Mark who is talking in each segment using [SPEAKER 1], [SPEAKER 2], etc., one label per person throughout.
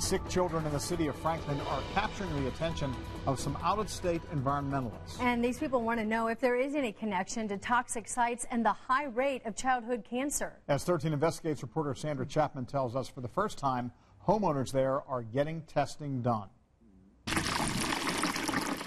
[SPEAKER 1] Sick children in the city of Franklin are capturing the attention of some out-of-state environmentalists.
[SPEAKER 2] And these people want to know if there is any connection to toxic sites and the high rate of childhood cancer.
[SPEAKER 1] As 13 Investigates reporter Sandra Chapman tells us, for the first time, homeowners there are getting testing done.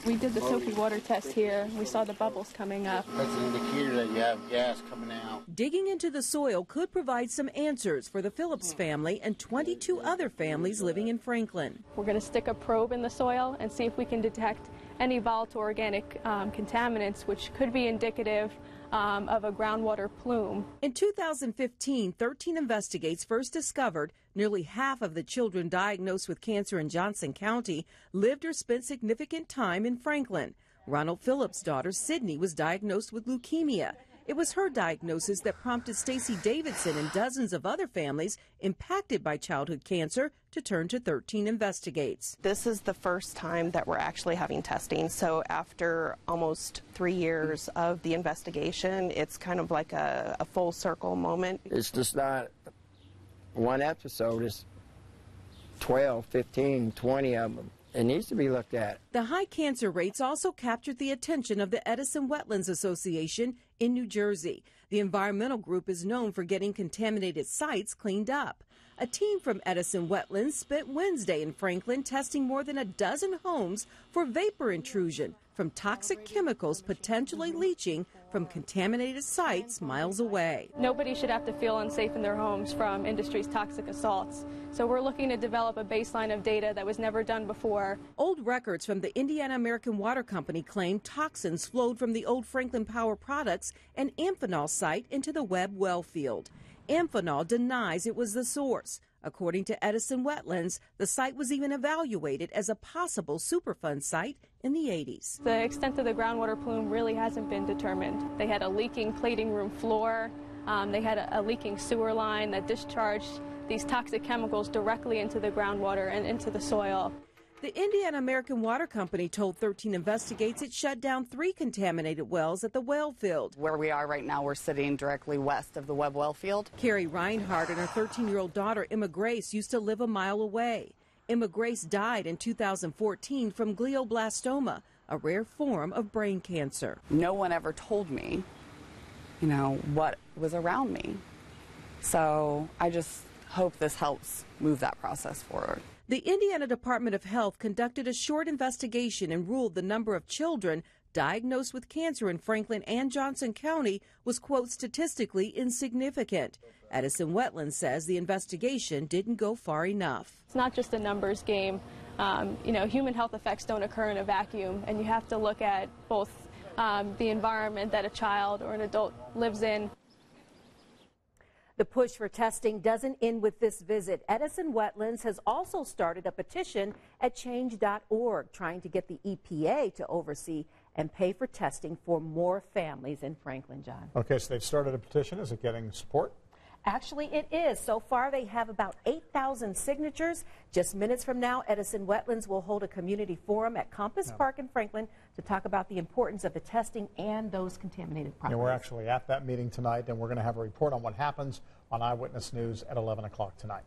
[SPEAKER 3] We did the soapy water test here. We saw the bubbles coming up.
[SPEAKER 4] That's an indicator that you have gas coming out.
[SPEAKER 5] Digging into the soil could provide some answers for the Phillips family and 22 other families living in Franklin.
[SPEAKER 3] We're going to stick a probe in the soil and see if we can detect any volatile organic contaminants, which could be indicative of a groundwater plume.
[SPEAKER 5] In 2015, 13 Investigates first discovered nearly half of the children diagnosed with cancer in Johnson County lived or spent significant time in Franklin. Ronald Phillips' daughter, Sydney, was diagnosed with leukemia. It was her diagnosis that prompted Stacey Davidson and dozens of other families impacted by childhood cancer to turn to 13 Investigates.
[SPEAKER 6] This is the first time that we're actually having testing, so after almost 3 years of the investigation, it's kind of like a full circle moment.
[SPEAKER 7] It's just not one episode, it's 12, 15, 20 of them. It needs to be looked at.
[SPEAKER 5] The high cancer rates also captured the attention of the Edison Wetlands Association in New Jersey. The environmental group is known for getting contaminated sites cleaned up. A team from Edison Wetlands spent Wednesday in Franklin testing more than a dozen homes for vapor intrusion from toxic chemicals potentially leaching from contaminated sites miles away.
[SPEAKER 3] Nobody should have to feel unsafe in their homes from industry's toxic assaults. So we're looking to develop a baseline of data that was never done before.
[SPEAKER 5] Old records from the Indiana American Water Company claim toxins flowed from the old Franklin Power Products and Amphenol site into the Webb well field. Amphenol denies it was the source. According to Edison Wetlands, the site was even evaluated as a possible Superfund site in the 80s.
[SPEAKER 3] The extent of the groundwater plume really hasn't been determined. They had a leaking plating room floor. They had a leaking sewer line that discharged these toxic chemicals directly into the groundwater and into the soil.
[SPEAKER 5] The Indiana American Water Company told 13 Investigates it shut down 3 contaminated wells at the well field.
[SPEAKER 8] Where we are right now, we're sitting directly west of the Webb well field.
[SPEAKER 5] Carrie Reinhardt and her 13-year-old daughter, Emma Grace, used to live a mile away. Emma Grace died in 2014 from glioblastoma, a rare form of brain cancer.
[SPEAKER 8] No one ever told me, what was around me. So I just hope this helps move that process forward.
[SPEAKER 5] The Indiana Department of Health conducted a short investigation and ruled the number of children diagnosed with cancer in Franklin and Johnson County was, quote, statistically insignificant. Edison Wetlands says the investigation didn't go far enough.
[SPEAKER 3] It's not just a numbers game. Human health effects don't occur in a vacuum, and you have to look at both the environment that a child or an adult lives in.
[SPEAKER 2] The push for testing doesn't end with this visit. Edison Wetlands has also started a petition at change.org trying to get the EPA to oversee and pay for testing for more families in Franklin, John.
[SPEAKER 1] Okay, so they've started a petition. Is it getting support?
[SPEAKER 2] Actually, it is. So far, they have about 8,000 signatures. Just minutes from now, Edison Wetlands will hold a community forum at Compass Park in Franklin to talk about the importance of the testing and those contaminated properties.
[SPEAKER 1] Yeah, we're actually at that meeting tonight, and we're going to have a report on what happens on Eyewitness News at 11 o'clock tonight.